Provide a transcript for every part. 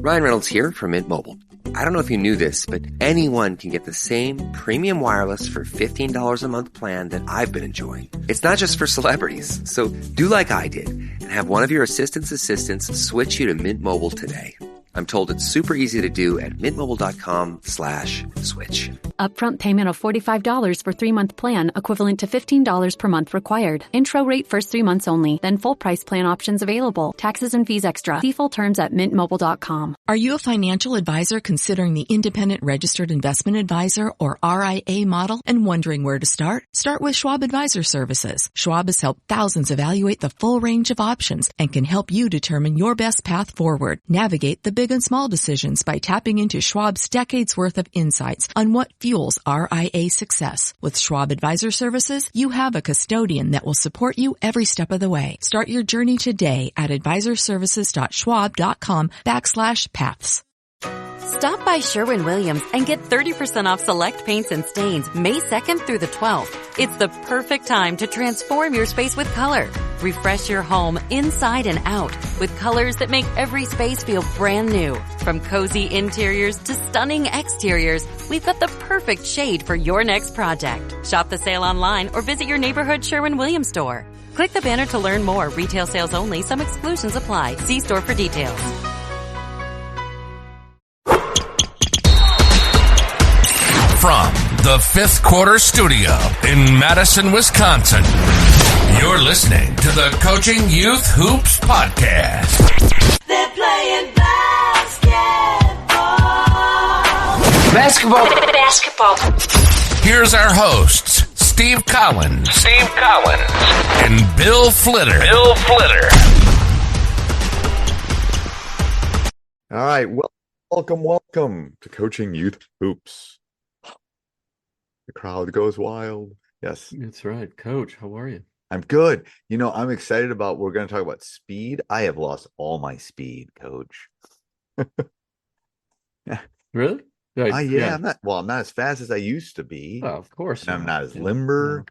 Ryan Reynolds here from Mint Mobile. I don't know if you knew this, but anyone can get the same premium wireless for $15 a month plan that I've been enjoying. It's not just for celebrities. So do like I did and have one of your assistants switch you to Mint Mobile today. I'm told it's super easy to do at mintmobile.com/switch. Upfront payment of $45 for 3-month plan, equivalent to $15 per month required. Intro rate first 3 months only, then full price plan options available. Taxes and fees extra. See full terms at mintmobile.com. Are you a financial advisor considering the Independent Registered Investment Advisor or RIA model and wondering where to start? Start with Schwab Advisor Services. Schwab has helped thousands evaluate the full range of options and can help you determine your best path forward. Navigate the big and small decisions by tapping into Schwab's decades worth of insights on what fuels RIA success. With Schwab Advisor Services, you have a custodian that will support you every step of the way. Start your journey today at advisorservices.schwab.com/paths. Stop by Sherwin-Williams and get 30% off select paints and stains May 2nd through the 12th. It's the perfect time to transform your space with color. Refresh your home inside and out with colors that make every space feel brand new. From cozy interiors to stunning exteriors, we've got the perfect shade for your next project. Shop the sale online or visit your neighborhood Sherwin-Williams store. Click the banner to learn more. Retail sales only. Some exclusions apply. See store for details. From the Fifth Quarter Studio in Madison, Wisconsin, you're listening to the Coaching Youth Hoops Podcast. They're playing basketball. Here's our hosts, Steve Collins, and Bill Flitter. All right, welcome to Coaching Youth Hoops. The crowd goes wild. Yes. That's right. Coach, how are you? I'm good. I'm excited about, we're going to talk about speed. I have lost all my speed, Coach. Really? Yeah. I'm not as fast as I used to be. Oh, of course. And I'm not as limber.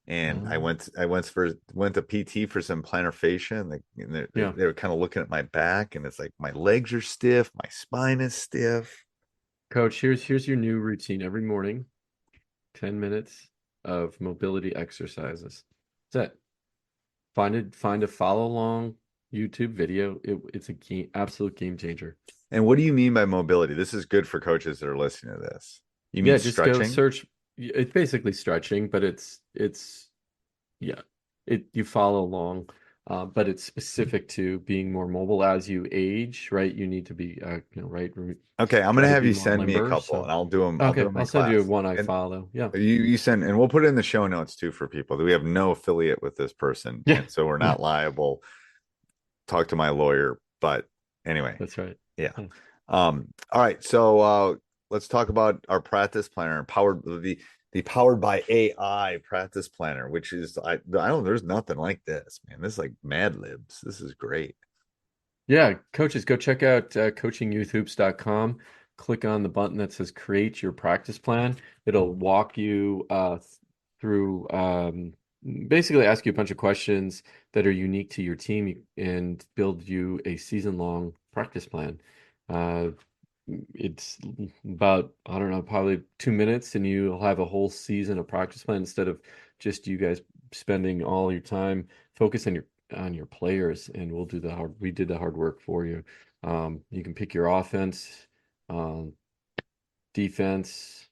No. And I went to PT for some plantar fascia, and they were kind of looking at my back, and it's like my legs are stiff, my spine is stiff. Coach, here's your new routine every morning. 10 minutes of mobility exercises. That's it. Find a follow along YouTube video. It's a absolute game changer. And what do you mean by mobility? This is good for coaches that are listening to this. You mean just stretching? Go search. It's basically stretching, but you follow along. But it's specific to being more mobile as you age, right? You need to be, right. Okay, I'm gonna have you send me a couple, and I'll do them. Okay, I'll send you one I follow. Yeah, you send, and we'll put it in the show notes too for people. We have no affiliate with this person, so we're not liable. Talk to my lawyer, but anyway, that's right. Yeah. All right, so let's talk about our practice planner, the powered by AI practice planner, which is I don't, there's nothing like this, man. This is like Mad Libs. This is great. Yeah, coaches, go check out coachingyouthhoops.com. Click on the button that says create your practice plan. It'll walk you through, basically ask you a bunch of questions that are unique to your team and build you a season-long practice plan. It's about, I don't know, probably 2 minutes, and you'll have a whole season of practice plan instead of just you guys spending all your time focused on your players, and we did the hard work for you. You can pick your offense, defense,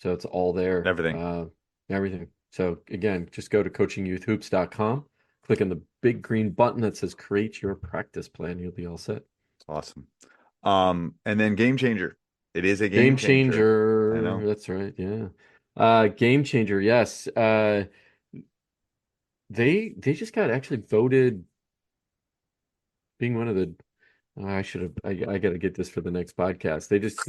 so it's all there. Everything. So again, just go to coachingyouthhoops.com, click on the big green button that says create your practice plan. You'll be all set. Awesome. And then Game Changer. It is a game changer. I know. That's right. Yeah. Game Changer. Yes. They just got actually voted being one of the, I got to get this for the next podcast. They just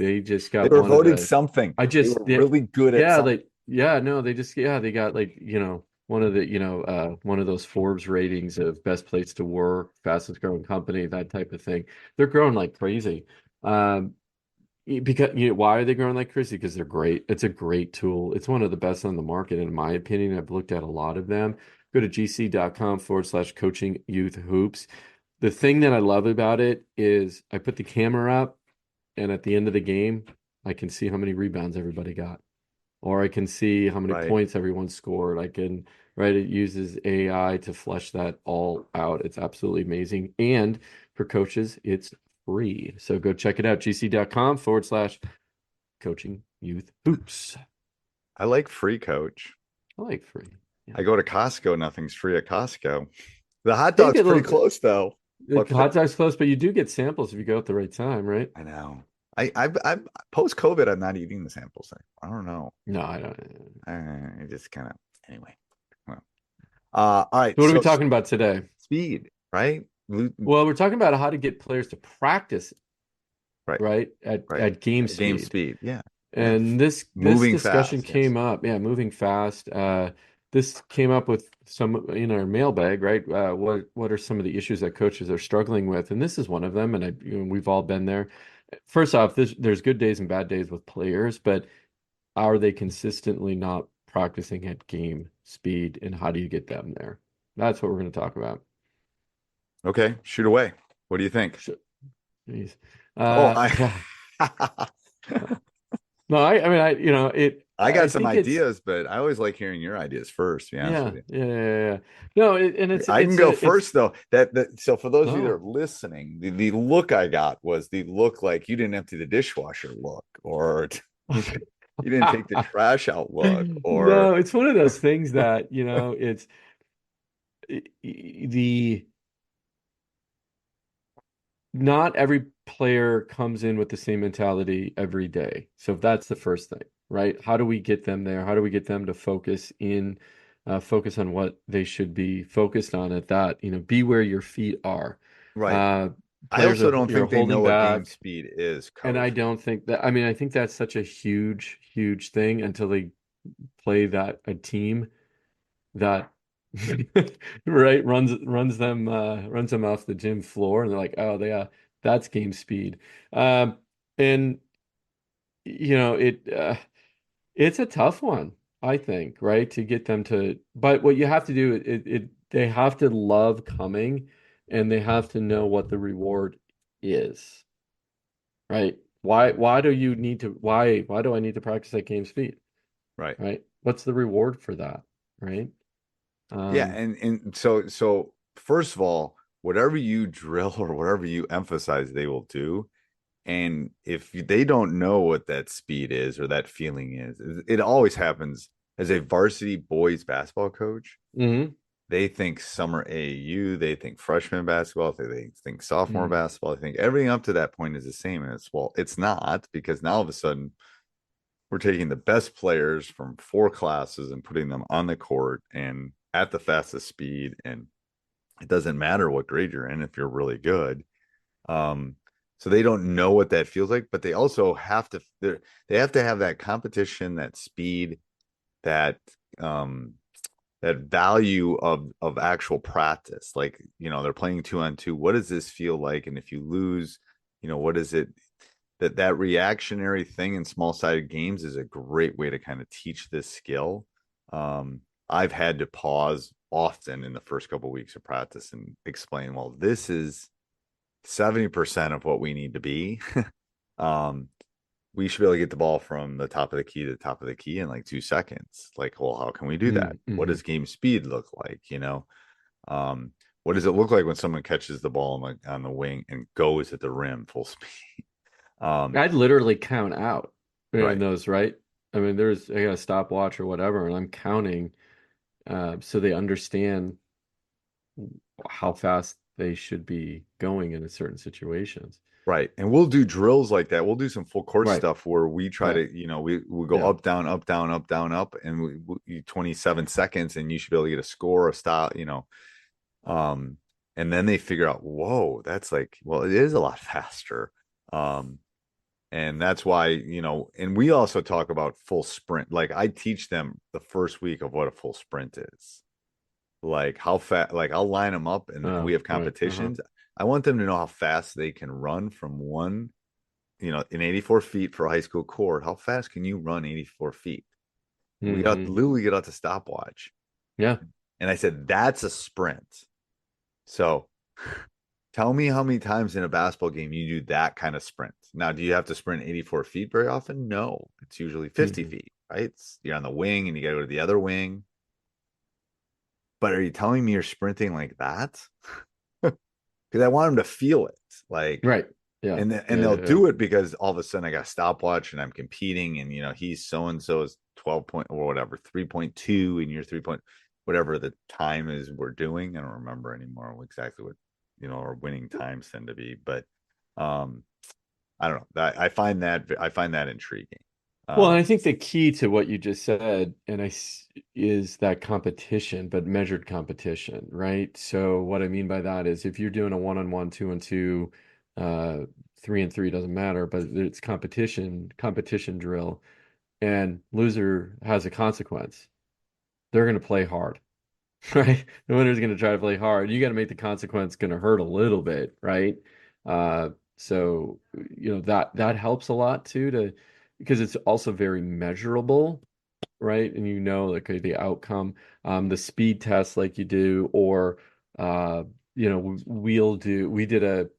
got, they were voted something. They were really good at something. They got one of the, one of those Forbes ratings of best place to work, fastest growing company, that type of thing. They're growing like crazy. Because why are they growing like crazy? Because they're great. It's a great tool. It's one of the best on the market, in my opinion. I've looked at a lot of them. Go to gc.com/coaching youth hoops. the thing that I love about it is I put the camera up, and at the end of the game, I can see how many rebounds everybody got, or I can see how many Right. points everyone scored. Right, it uses AI to flesh that all out. It's absolutely amazing. And for coaches, it's free. So go check it out, gc.com/coaching youth hoops. I like free, coach. I like free. Yeah. I go to Costco, nothing's free at Costco. The hot They dog's get a pretty little, close though. the But hot dog's close, but you do get samples if you go at the right time, right? I know. I'm post COVID. I'm not eating the samples. I don't know. No, I don't. I just kind of anyway. Well, all right. So what are we So talking about today? speed, right? Well, we're talking about how to get players to practice, Right, right, right. at game Game speed. speed. Yeah. Yeah. And this Moving discussion fast. Yes. came up, yeah, moving fast. This came up with some in our mailbag, right? What are some of the issues that coaches are struggling with? And this is one of them, and we've all been there. First off, there's good days and bad days with players, but are they consistently not practicing at game speed, and how do you get them there? That's what we're going to talk about. Okay, shoot away. What do you think? Jeez. I No, I mean, I got I some think it's, ideas, but I always like hearing your ideas first, to be honest yeah, with you. yeah. No, and I can go first though. So for those of you that Oh. are listening, the look I got was the look like you didn't empty the dishwasher look, or you didn't take the trash out look, or No, it's one of those things that, it's the not every player comes in with the same mentality every day. So that's the first thing, right? How do we get them there? How do we get them to focus on what they should be focused on at that, be where your feet are. right. I Players also don't you're think they know holding what game back. speed is, And I coach. don't think that, I mean, I think that's such a huge, huge thing until they play a team that right runs them off the gym floor, and they're like, oh, that's game speed. And it's a tough one, I think, right, to get them to. But what you have to do, they have to love coming, and they have to know what the reward is, right? Why do you need to why do I need to practice at game speed, Right. right? What's the reward for that, right? Yeah, Um, and so first of all, whatever you drill or whatever you emphasize, they will do. And if they don't know what that speed is or that feeling is, it always happens as a varsity boys basketball coach. mhm. They think summer AAU, they think freshman basketball, they think sophomore Mm. basketball. I think everything up to that point is the same. And it's not, because now all of a sudden we're taking the best players from 4 classes and putting them on the court and at the fastest speed. And it doesn't matter what grade you're in if you're really good. So they don't know what that feels like, but they also have to they have to have that competition, that speed, that that value of actual practice. Like, they're playing 2-on-2. What does this feel like? And if you lose, what is it? That reactionary thing in small-sided games is a great way to kind of teach this skill. I've had to pause often in the first couple of weeks of practice and explain, well, this is 70% of what we need to be. We should be able to get the ball from the top of the key to the top of the key in like 2 seconds. Like, well, how can we do that? What does game speed look like? What does it look like when someone catches the ball on the wing and goes at the rim full speed? I'd literally count out in Right. those, right? I mean, I got a stopwatch or whatever, and I'm counting, so they understand how fast they should be going in certain situations. Right. And we'll do drills like that. We'll do some full court Right. stuff where we try Right. to, we go Yeah. up, down, up, down, up, down, up, and we 27 seconds, and you should be able to get a score, a stop, and then they figure out, whoa, that's like, well, it is a lot faster. And that's why, and we also talk about full sprint. Like, I teach them the first week of what a full sprint is. Like, how fast, like, I'll line them up and we have Right. competitions. I want them to know how fast they can run from in 84 feet for a high school court. How fast can you run 84 feet? We got literally get out the stopwatch. Yeah. And I said, that's a sprint. So Tell me how many times in a basketball game you do that kind of sprint. Now, do you have to sprint 84 feet very often? No, it's usually 50 Mhm. feet, right? You're on the wing and you got to go to the other wing. But are you telling me you're sprinting like that? Because I want them to feel it. Like, Right. Yeah. and Yeah. they'll Yeah. Yeah. do it because all of a sudden I got a stopwatch and I'm competing, and he's so and so is 12 point or whatever, 3.2, and you're 3 point whatever the time is we're doing. I don't remember anymore exactly what our winning times tend to be, but um I don't know. I find that intriguing. Well, and Um I think the key to what you just said, is that competition, but measured competition, right? So what I mean by that is if you're doing a one-on-one, two-on-two, uh, three-and-three doesn't matter, but it's competition drill, and loser has a consequence. They're going to play hard, right? The winner's going to try to play hard. You got to make the consequence going to hurt a little bit, right? Uh, so that helps a lot too, to because it's also very measurable, right? And like, okay, the outcome, the speed test like you do, or uh, we did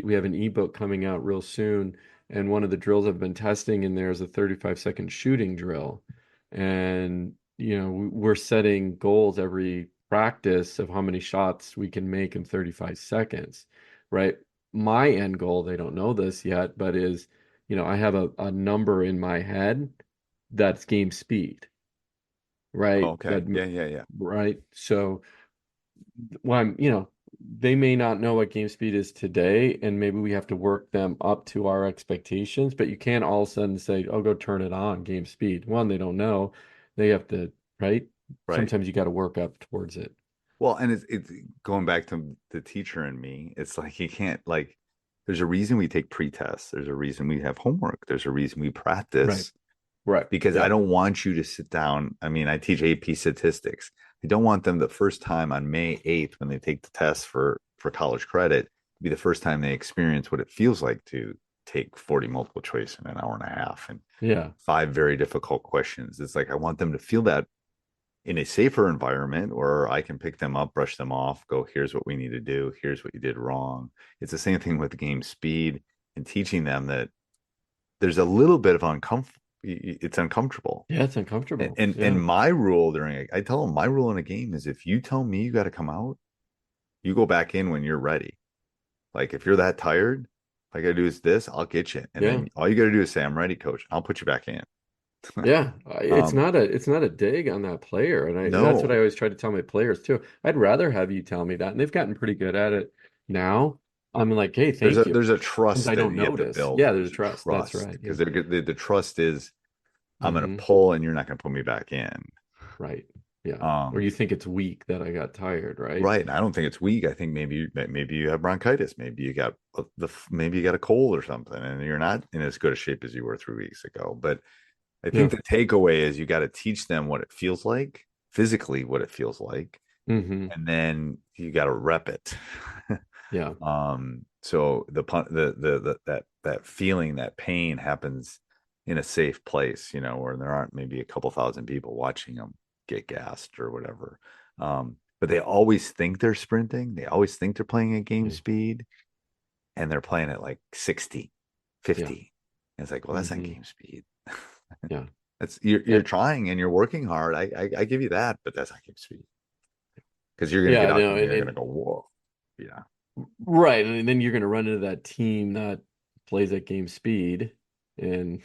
we have an ebook coming out real soon, and one of the drills I've been testing in there is a 35-second shooting drill. And we're setting goals every practice of how many shots we can make in 35 seconds, right? My end goal, they don't know this yet, but is, I have a number in my head that's game speed, oh, right? okay. Yeah, yeah, yeah. Right. So when they may not know what game speed is today, and maybe we have to work them up to our expectations, but you can't all of a sudden say, oh, go turn it on game speed. One, they don't know. They have to, right? Right. Sometimes you got to work up towards it. Well, and it's going back to the teacher and me. It's like you can't, like, there's a reason we take pre-tests. There's a reason we have homework. There's a reason we Right. practice, Right. because I Yeah. don't want you to sit down. I mean, I teach AP statistics. I don't want them the first time on May 8th when they take the test for college credit be the first time they experience what it feels like to take 40 multiple choice in an hour and a half and Yeah. 5 very difficult questions. It's like I want them to feel that in a safer environment where I can pick them up, brush them off, go, here's what we need to do, here's what you did wrong. It's the same thing with the game speed and teaching them that there's a little bit of uncomfortable. It's uncomfortable. Yeah. It's And, uncomfortable. and Yeah. and my rule I tell them my rule in a game is if you tell me you got to come out, you go back in when you're ready. Like if you're that tired, all I got to do is this, I'll get you. And Yeah. then all you got to do is say, I'm ready, coach. I'll put you back in. Yeah, it's um, not a dig on that player, and that's what I no, always try to tell my players too. I'd rather have you tell me that, and they've gotten pretty good at it now. I'm like, hey, there's thank a you, there's a since trust I that don't you have to notice. build. Yeah, there's a There's a trust. That's trust right. because Yeah. the trust is I'm going to Hmm. pull and you're not going to put me back in. Right. Yeah. Or Um, you think it's weak that I got tired, right? right. And I don't think it's weak. I think maybe you have bronchitis. Maybe you got maybe you got a cold or something, and you're not in as good a shape as you were 3 weeks ago. But I think Yeah. the takeaway is you got to teach them what it feels like, physically what it feels like, Hmm. and then you got to rep it. Yeah. So that feeling, that pain happens in a safe place, where there aren't maybe a couple thousand people watching them get gassed or whatever. But they always think they're sprinting. They always think they're playing at game Yeah. speed, and they're playing at like 60, Yeah. 50. And it's like, well, that's not Hmm. game speed. Yeah. That's you're And trying and you're working hard. I give you that, but that's not game speed because you're gonna yeah, get out no, there and and, you're gonna and go, whoa, yeah, right, and then you're going to run into that team that plays at game speed, and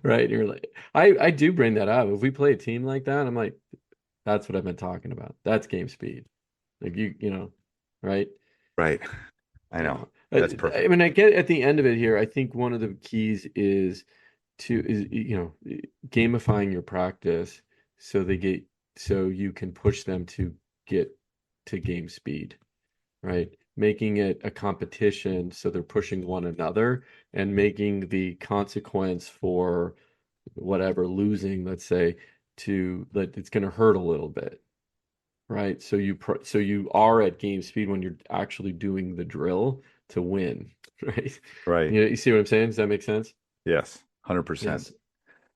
right, you're like, I do bring that up. If we play a team like that, I'm like, that's what I've been talking about. That's game speed. Like right? right. I Yeah. know that's I perfect. mean, I get at the end of it here. I think one of the keys is gamifying your practice so so you can push them to get to game speed, right? Making it a competition so they're pushing one another, and making the consequence for whatever losing, let's say, to that it's going to hurt a little bit, right? So you are at game speed when you're actually doing the drill to win, right? Right. You see what I'm saying? Does that make sense? Yes, 100%. Yes.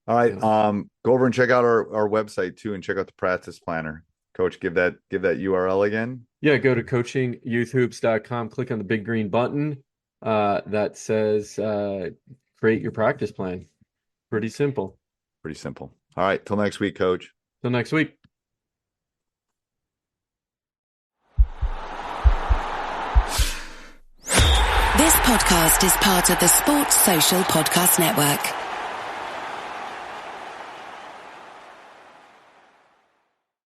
All right. Yeah. Go over and check out our website too and check out the practice planner. Coach, give that URL again. Yeah, go to coachingyouthhoops.com, click on the big green button that says create your practice plan. Pretty simple. Pretty simple. All right, till next week, Coach. Till next week. This podcast is part of the Sports Social Podcast Network.